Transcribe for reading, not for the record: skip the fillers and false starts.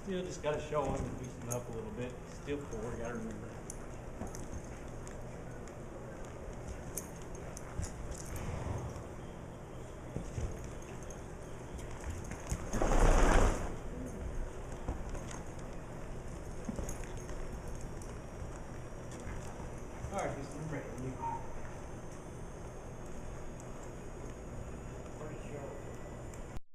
Still just got to show them and loosen them up a little bit. Still poor, got to remember. All right, Houston, I'm ready.